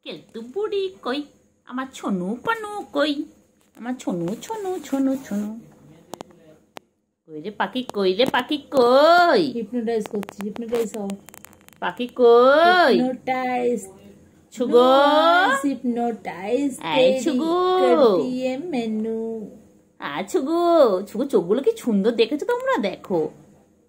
কেলতু বুড়ি কই, আমার ছনু পানু কই, আমার ছনু ছনু ছনু ছনু কই রে পাখি, কই রে পাখি, কই হিপনোটাইজ করছি, হিপনোটাইজ হও পাখি, কই हिप्नोटाइज ছুগো हिप्नोटाइज এই ছুগু कर दिए मैनू। ছুগু ছুগু চোখগুলো কি সুন্দর দেখেছো তোমরা? দেখো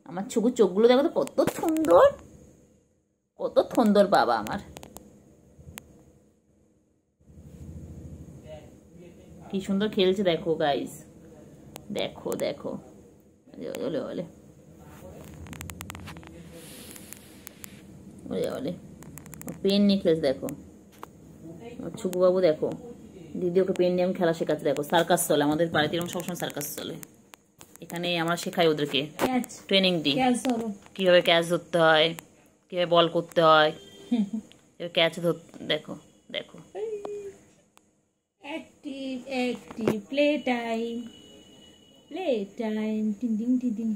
আমার ছুগু চোখগুলো, দেখো তো কত সুন্দর, কত সুন্দর বাবা আমার। কি সুন্দর খেলছে দেখো গাইস, দেখো দেখো ওলে ওলে ওলে ওলে পেন নিয়ে খেলছে দেখো ছুকু বাবু। দেখো দিদি ওকে পেন নিয়ে আমি খেলা শেখাচ্ছে। দেখো সার্কাস চলে আমাদের বাড়িতে, এরকম সবসময় সার্কাস চলে। এখানে আমরা শেখাই ওদেরকে, ট্রেনিং দিই কিভাবে ক্যাচ ধরতে হয়, কিভাবে বল করতে হয়, ক্যাচ ধরতে। দেখো দেখো एक्टिव एक्टिव प्ले टाइम टिंग टिंग टिंग टिंग।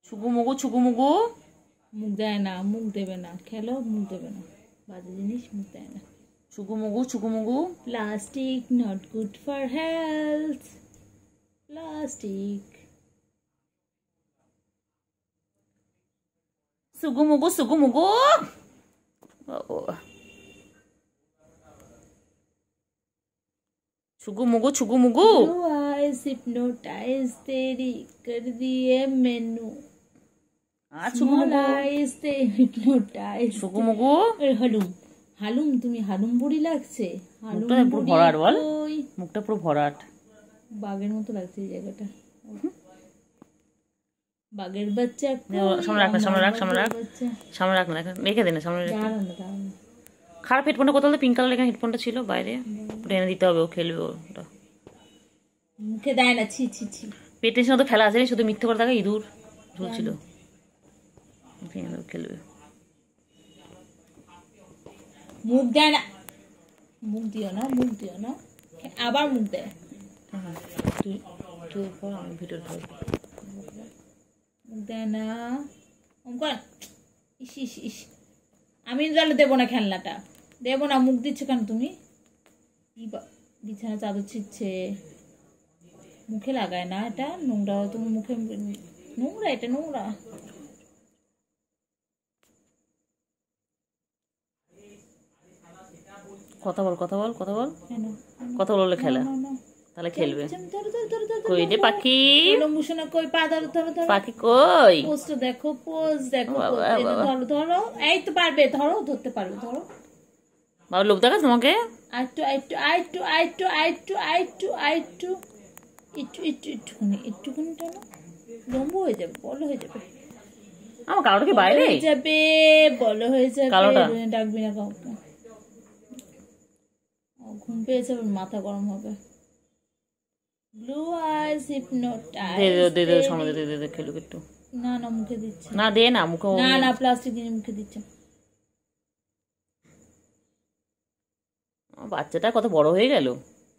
ছুগু মুগু ছুগু মুগু মুখ দেয় না, মুখ দেবে না, খেলো মুখ দেবে না, বাজে জিনিস মুখ দেয় না। ছুগু মুগু ছুগু মুগু। Plastic not good for health, plastic. সুগু মুগু সুগু মুগু। छुगु मुगु छुगु मुगु। हिप्नोटाइज तेरी कर दिए मैनू। छुगु आइज ते हिप्नोटाइज। छुगु मुगु। हालुम हालुम, তুমি হালুম বুড়ি লাগছে। মুখটা পুরো ভরাট বল, মুখটা পুরো ভরাট, বাঘের মতো লাগছে এই জায়গাটা। বাঘের বাচ্চা। সামনে রাখ না, সামনে রাখ, সামনে রাখ, সামনে রাখ না, রেখে দে না, সামনে রেখে। খারাপ হেডফোনটা কোথাও পিঙ্ক কালার এখানে হেডফোনটা ছিল বাইরে, ওটা এনে দিতে হবে, ও খেলবে ওটা। মুখে দেয় না, ছি ছি ছি। পেটের সাথে খেলা আছে, শুধু মিথ্যে করে থাকে, ইঁদুর ঝুলছিল, খেলবে। মুখ দেয় না, মুখ দিও না, মুখ দিও না, আবার মুখ দেয়। তুই তুই পর, আমি ভিডিও করব। মুখ দেয় না, অঙ্কন। ইস ইস ইস, আমি তাহলে দেবো না খেলনাটা, দেবো না। মুখ দিচ্ছ কেন তুমি? বিছানা চাদর ছিচ্ছে, মুখে লাগায় না, এটা নোংরা। তুমি মুখে নোংরা, এটা নোংরা। কথা বল, কথা বল, কথা বল, কথা বললে খেলা, তাহলে খেলবে। কই রে পাখি, কই পা ধরো, ধরো ধরো পাখি কই, পোস্ট দেখো, পোজ দেখো, ধরো ধরো, এই তো পারবে, ধরো, ধরতে পারবে, ধরো। বাবা লোক দেখা তোমাকে। আইটু আইটু আইটু আইটু আইটু আইটু আইটু একটু একটু একটুখানি, একটুখানি টানো, লম্বা হয়ে যাবে, বড় হয়ে যাবে। আমার কালোটা কি বাইরে যাবে, বড় হয়ে যাবে। কালোটা ডাকবি না কাউকে, ঘুম পেয়েছে, মাথা গরম হবে। Blue eyes hypnotise. দে দে দে, সামনে দে দে দে, খেলুক একটু। না না, মুখে দিচ্ছে না, দে না মুখে, না না, প্লাস্টিক দিয়ে মুখে দিচ্ছে। বাচ্চাটা কত বড় হয়ে গেল,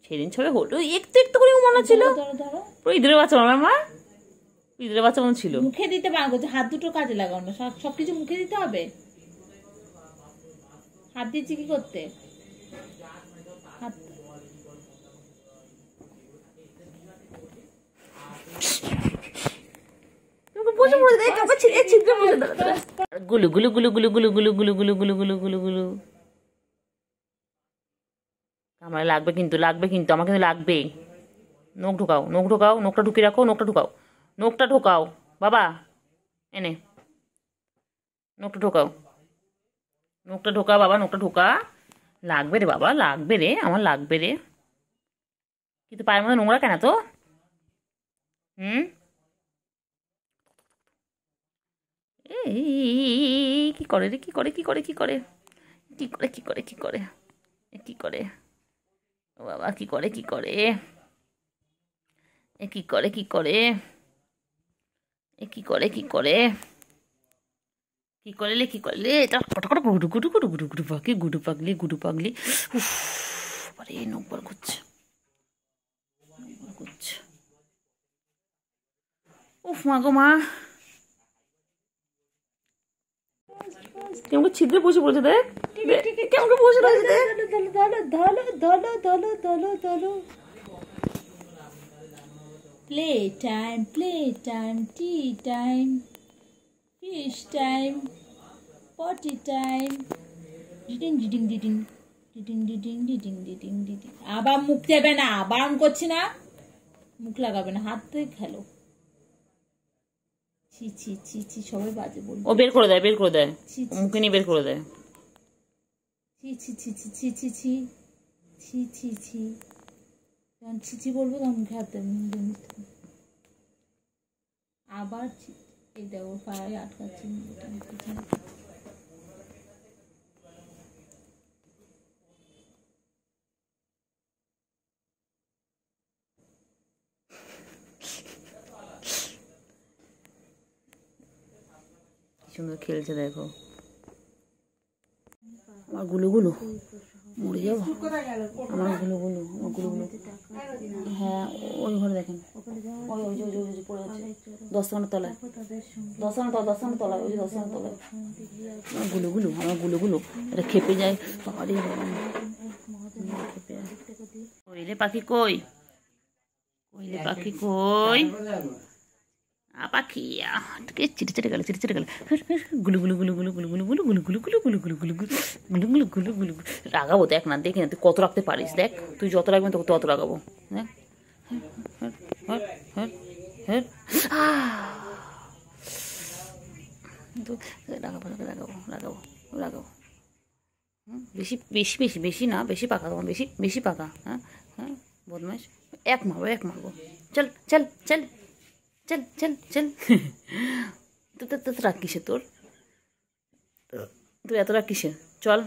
সেদিন ছবে হলো একটু একটু করে মনে ছিল, পুরো ইঁদুরের বাচ্চা মনে, মা ইঁদুরের বাচ্চা মনে ছিল। মুখে দিতে পারবো, হাত দুটো কাজে লাগাও না, সবকিছু মুখে দিতে হবে। হাত দিচ্ছি কি করতে? হাত গুলু গুলু গুলু গুলু গুলু গুলু গুলু গুলু গুলু গুলু গুলু গুলু। আমার লাগবে কিন্তু, লাগবে কিন্তু, আমার কিন্তু লাগবে। নখ ঢোকাও, নখ ঢোকাও, নখটা ঢুকিয়ে রাখো, নখটা ঢোকাও, নখটা ঢোকাও বাবা, এনে নখটা ঢোকাও, নখটা ঢোকা বাবা, নখটা ঢোকা। লাগবে রে বাবা, লাগবে রে, আমার লাগবে রে। কিন্তু পায়ের মধ্যে নোংরা কেন তো? কি করে রে, কি করে, কি করে, কি করে, কি করে, কি করে, কি করে, কি করে, ও বাবা, কি করে, কি করে, কি করে, কি করে, কি করে, কি করে, কি করলে, কি করলে, এটা ফটো গুডু গুডু গুডু গুডু গুডু পাগলি, গুডু পাগলি, গুডু পাগলি। উফ বাবারে নখ বার করছে, উফ মা গো মা, কেমন ছিদ্রে বসে পড়েছে, দেখ কেমন বসে রয়েছে, দেখ। Play time, tea time, fish time, পটি টাইম, ডিডিং ডিডিং ডিডিং ডিডিং ডিডিং ডিডিং ডিডিং ডিডিং। আবার মুখ যাবে না, বারণ করছি না, মুখ লাগাবে না, হাত ধুয়ে খেলো। ছি ছি ছি ছি, সবাই বাজে বলবে। ও বের করে দেয়, মুখে নিয়ে বের করে দেয়। ছি ছি ছি ছি ছি ছি ছি ছি ছি ছি, যখন ছি ছি বলবো তখন মুখে হাত দেবে। আবার এই দেখো পায়ে আটকাচ্ছে। সুন্দর খেলছে দেখো। আমার গুলুগুলু মরে যাবো, আমার গুলুগুলু, হ্যাঁ ওই ঘরে দেখেন, ওই ওই যে পড়ে আছে 10 টাকার তলায়, 10 টাকার তলায়, ওই যে 10 টাকার তলায়। আমার গুলুগুলু এটা খেপে যায়, বাবারে খেপে যায়। কইলে পাখি কই, পাখি চিটে গেল, গুলু গুলু গুলু গুলু গুলু গুলু গুলু গুলু গুলু গুলু গুলু গুলু গুলু গুলু গুলু গুলু গুলু গুলু। রাগাবো দেখ না, দেখি না তুই কত রাখতে পারিস, দেখ তুই যত রাখবেন তোকে তত রাগাবো, দেখ। রাগাবো বেশি বেশি বেশি বেশি না, বেশি পাকা তোমার, বেশি বেশি পাকা। হ্যাঁ হ্যাঁ বদমাইশ, এক মারবো, চল চল চল চল চল চল। তো রাগ কিসের তোর, তুই এত রাগ কিসের, চল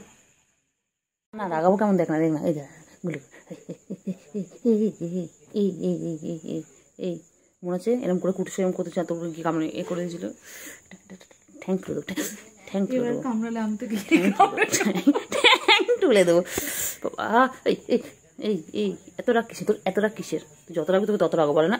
না। রাগাবো কেমন, দেখ না এই দেখ গুলো, এই মনে আছে এরকম করে কুটুসে এরকম করতে চাতো, কি কামড়ে এ করে দিয়েছিল, ঠ্যাং তুলে দেবো, ঠ্যাং তুলে দেবো বাবা। এই এত রাগ কিসের তোর, এত রাগ কিসের, তুই যত রাখবি তোকে তত রাগো, বলে না।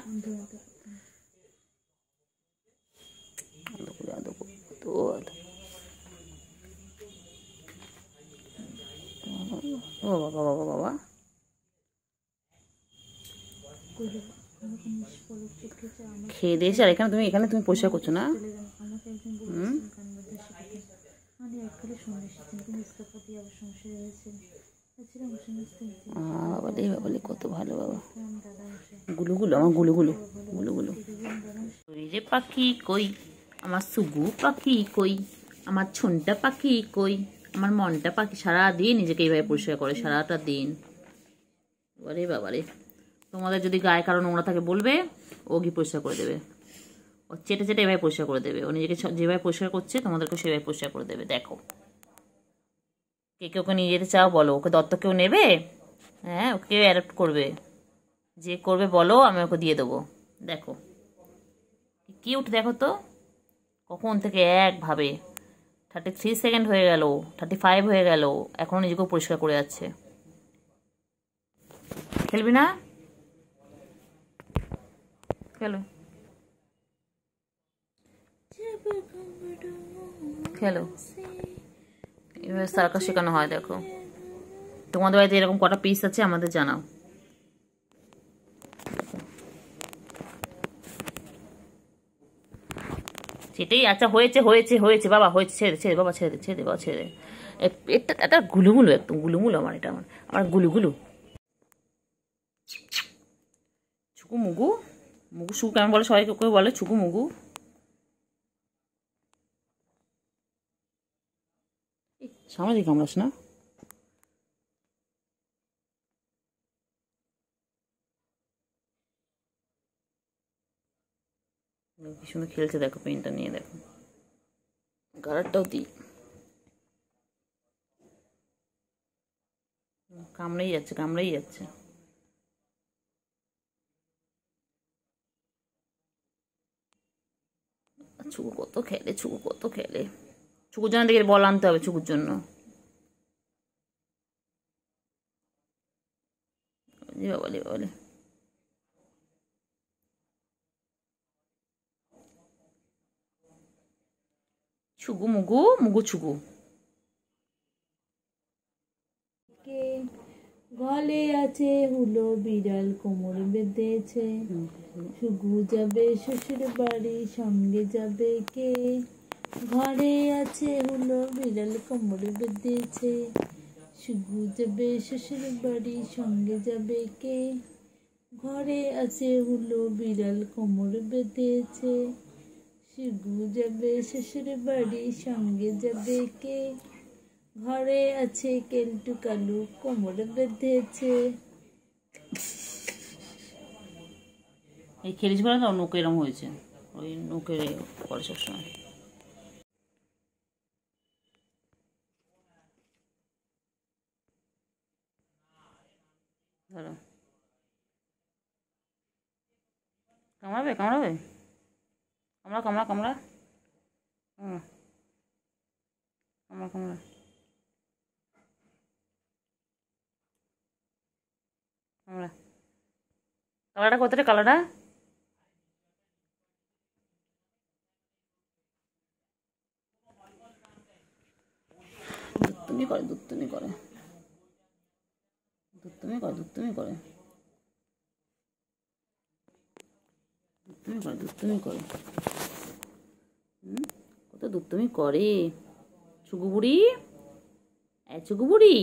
বাবা খেয়ে দিয়েছে, আর এখানে তুমি পরিষ্কার করছো না। বাবা কত ভালো বাবা, গুলুগুলো আমার গুলুগুলু গুলুগুলু। ওই যে পাখি কই, আমার সুগু পাখি কই, আমার ছুনটা পাখি কই, আমার মনটা পাখি। সারাদিন নিজেকে এইভাবে পরিষ্কার করে, সারাটা দিন। আরে বাবারে, তোমাদের যদি গায়ে কারো নোংরা থাকে বলবে, ও গিয়ে পরিষ্কার করে দেবে, ও চেটে এভাবে পরিষ্কার করে দেবে। ও নিজেকে যেভাবে পরিষ্কার করছে তোমাদেরকে সেভাবে পরিষ্কার করে দেবে। দেখো, কে ওকে নিয়ে যেতে চাও বলো, ওকে দত্তক কেউ নেবে? হ্যাঁ, ওকে অ্যাডপ্ট করবে, যে করবে বলো, আমি ওকে দিয়ে দেবো। দেখো কিউট, দেখো তো কখন থেকে একভাবে 33 সেকেন্ড হয়ে গেল, 35 হয়ে গেল, এখনো নিজেকেও পরিষ্কার করে যাচ্ছে। খেলবি না? খেলো খেলো, এভাবে সার্কাস শেখানো হয়। দেখো তোমাদের বাড়িতে এরকম কটা পিস আছে আমাদের জানাও। সেটাই, আচ্ছা হয়েছে হয়েছে হয়েছে বাবা, হয়েছে, ছেড়ে বাবা, ছেড়ে দে বাবা, ছেড়ে দে। এটা গুলুগুলু, একদম গুলুমুলু আমার, এটা আমার গুলুগুলু। ছুকু মুগু, সুকু কেমন বলে, সবাই কেউ বলে ছুকু মুগু। সামনে দিকে কামড়াস না। কি সুন্দর খেলছে দেখো, পেনটা নিয়ে দেখো, কালারটাও দিই। কামড়েই যাচ্ছে। ছুকু কত খেলে, ছুকুর জন্য দেখে বল আনতে হবে, ছুকুর জন্য। বাবালে বাবালে, ছুগু মুগু মুগু ছুগু। গলে আছে হুলো বিড়াল কোমর বেঁধেছে, শুগু যাবে শ্বশুর বাড়ি সঙ্গে যাবে কে? ঘরে আছে হুলো বিড়াল কোমর বেঁধেছে, শুগু যাবে শ্বশুর বাড়ি সঙ্গে যাবে কে? ঘরে আছে হুলো বিড়াল কোমর বেঁধেছে, শুগু যাবে শ্বশুর বাড়ি সঙ্গে যাবে কে? ঘরে আছে কেলটু কালু কোমর বেঁধেছে। এই খেলিস বলে তো নৌকে এরম হয়েছে, ওই নৌকে করে সবসময়। ধরো, কামড়াবে কামড়াবে, কামড়া কামড়া কামড়া, কামড়া কামড়া। কামড়া, কালারটা কতটা কালারটা? দুত্তুমি করে দুত্তুমি করে দুত্তুমি করে দুত্তুমি করে দুত্তুমি করে দুত্তুমি করে, কত দুত্তুমি করে। ছুগু বুড়ি, ছুগু বুড়ি,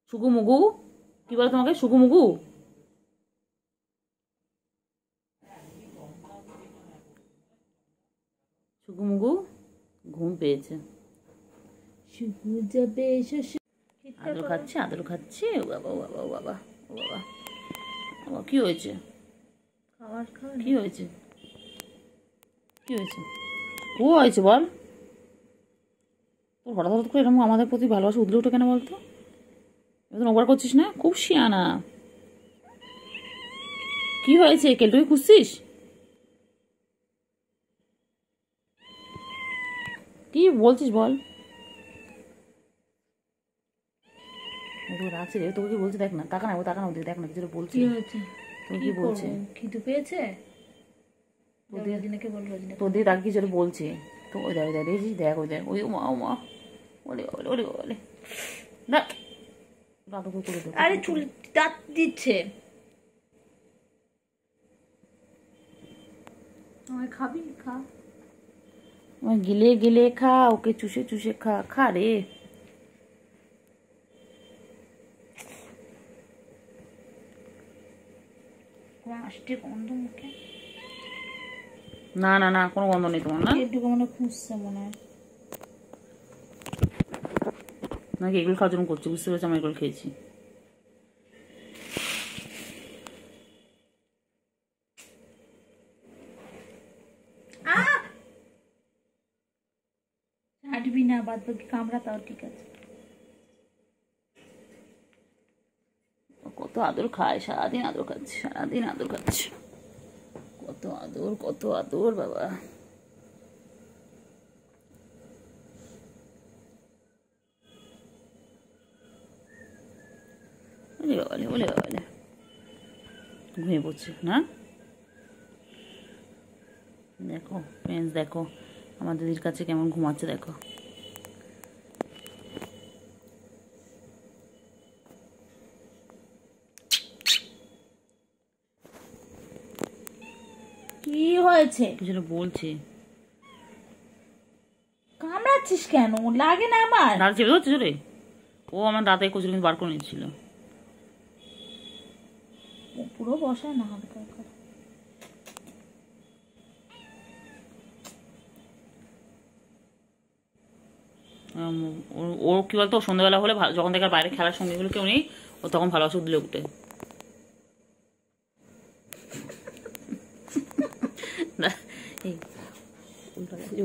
ছুগু মুগু, কি বলে তোমাকে? ছুগু মুগু। ছুগু মুগু ঘুম পেয়েছে, শুগু যাবে শ্বশুর। আদর খাচ্ছে আদর খাচ্ছে। ও বাবা ও বাবা ও বাবা ও বাবা, বাবা কি হয়েছে? খাবার খাওয়া কি হয়েছে? কি হয়েছে? ও হয়েছে বল। তোর হঠাৎ হঠাৎ করে এরকম আমাদের প্রতি ভালোবাসা উদলে উঠে কেন বলতো? এবার ওভার করছিস না, খুব শিয়ানা। কি হয়েছে? কেলটুকে খুঁজছিস? কি বলছিস বল। রাখছি রে, তোকে কি বলছে দেখ না, তাকা না ও, তাকা না ওদের, দেখ না কিছু বলছি। কি হয়েছে? তোকে কি বলছে? খিদে পেয়েছে? তোর দিয়ে তাকে কিছু বলছে তো, ওই দেখ দেখ দেখছিস, দেখ ওই দেখ, ওই মা ও মা, ওলে ওলে ওলে ওলে, না দাদু করে দেবো। আরে চুল দাঁত দিচ্ছে। খাবি খা, গিলে গিলে খা, ওকে চুষে চুষে খা, খা রে। আসতে গন্ধ মুখে। না না না, কোনো গন্ধ নেই তোমার, না একটু মনে খুঁজছে মনে হয়, নাকি এগুলো খাওয়ার জন্য করছি, বুঝতে পেরেছি, আমি এগুলো খেয়েছি। হাঁটবি না, বাদ বাকি কামড়া তাও ঠিক আছে। কত আদর খায়, সারাদিন আদর খাচ্ছে, সারাদিন আদর খাচ্ছে, কত আদর কত আদর বাবা। ওলে বাবালে ওলে বাবালে, ঘুমিয়ে পড়ছে না। দেখো ফ্রেন্ডস, দেখো আমার দিদির কাছে কেমন ঘুমাচ্ছে, দেখো। কি হয়েছে? কিছু বলছে। কামড়াচ্ছিস কেন? লাগে না আমার? দাঁত চেপে ধরছে রে, ও আমার দাঁতে কচুরি কিন্তু বার করে নিচ্ছিল। পুরো বসায় না, হালকা হালকা। ওর কি বলতো, সন্ধ্যাবেলা হলে যখন দেখার বাইরে খেলার সঙ্গে গুলো কেউ নেই, ও তখন ভালোবাসা উঠলে উঠে।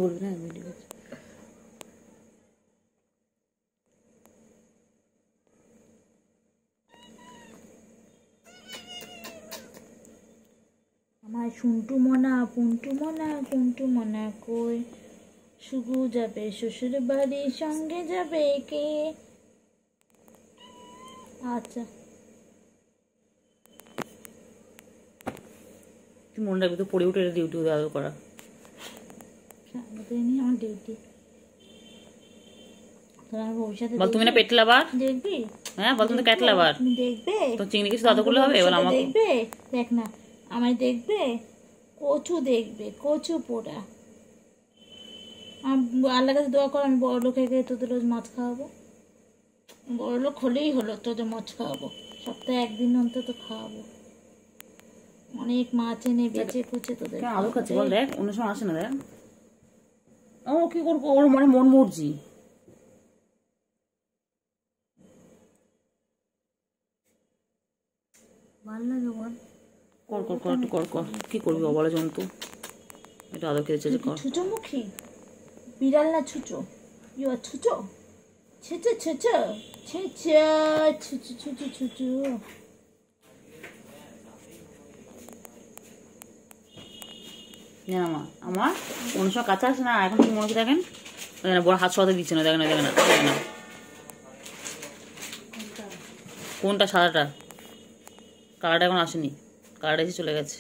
বলবি না, আমার শুন্টু মনা পুন্টু মনা কুন্টু মনা কই? শুগু যাবে শ্বশুর বাড়ি সঙ্গে যাবে কে? আচ্ছা। তুই মনে রাখবি তো পড়ে উঠে ডিউটি আদর করা। সারাদিনই আমার ডিউটি। তোমার ভবিষ্যতে বল তুমি না পেট লাভার? দেখবি? হ্যাঁ বল তুমি তো ক্যাট লাভার। তুমি দেখবে তো চিংড়ি কিছু আদর করলে হবে? এবার ভবিষ্যতে আমাকে দেখবে, দেখ না আমায় দেখবে, কচু দেখবে, কচু পোড়া। আল্লাহ কাছে দোয়া কর আমি বড় লোক হয়ে গিয়ে তোদের রোজ মাছ খাওয়াবো। বড় লোক হলেই হলো, তোদের মাছ খাওয়াবো, সপ্তাহে একদিন অন্তত খাওয়াবো। অনেক মাছ এনে বেচে কুচে তোদের কেন আদর খাচ্ছে বল? দেখ অন্য সময় আসে না, দেখ ও কি করবো, ওর মানে মন মর্জি। ভালো লাগে বল? কর কর কর একটু কর কর, কি করবি অবলা জন্তু, এটা আদর খেয়েছে যে কর। ছুচো মুখী বিড়াল না ছুচো? ইউ আর ছুচো, ছুচো ছুচো ছুচো ছুচো ছুচো ছুচো। জান আমার অন্য সময় কাছে আসে না, এখন কি মনে হচ্ছে দেখেন বড় হাত সরাতে দিচ্ছে না, দেখে না দেখে না দেখে না। কোনটা? সাদাটা? কালারটা এখন আসেনি, কালারটা এসে চলে গেছে।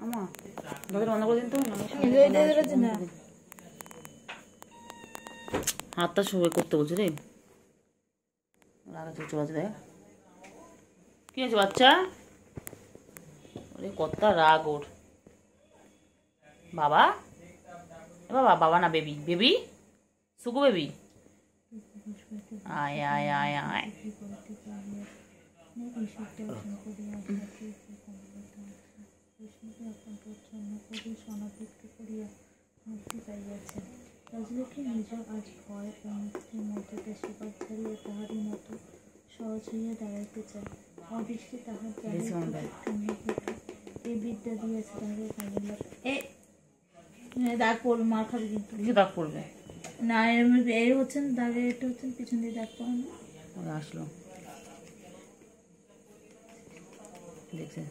আমা দরজা বন্ধ করে দিন তো, হাতটা সবাই করতে বলছে রে, লাগাচ্ছে চলে দেখ কি হয়েছে বাচ্চা? ওরে কত রাগ ওর। বাবা বাবা, বাবা না বেবি, বেবি সুকু বেবি, আয় আয় আয় আয়। রাজলক্ষ্মী নিজ আজ ভয় ও মুক্তির মধ্যে দেশিবাদ ছাড়িয়ে তাহারই মতো সহজ হইয়া দাঁড়াইতে চায়। অদৃষ্টে তাহার এই বিদ্যা দিয়েছে তাহাকে কামিল্লা। দাগ পড়বে, মার খাবে কিন্তু। কিছু দাগ পড়বে না এর হচ্ছেন দাগে, এটা হচ্ছেন পিছন দিয়ে দাগ পড়ে না। আসলো দেখছে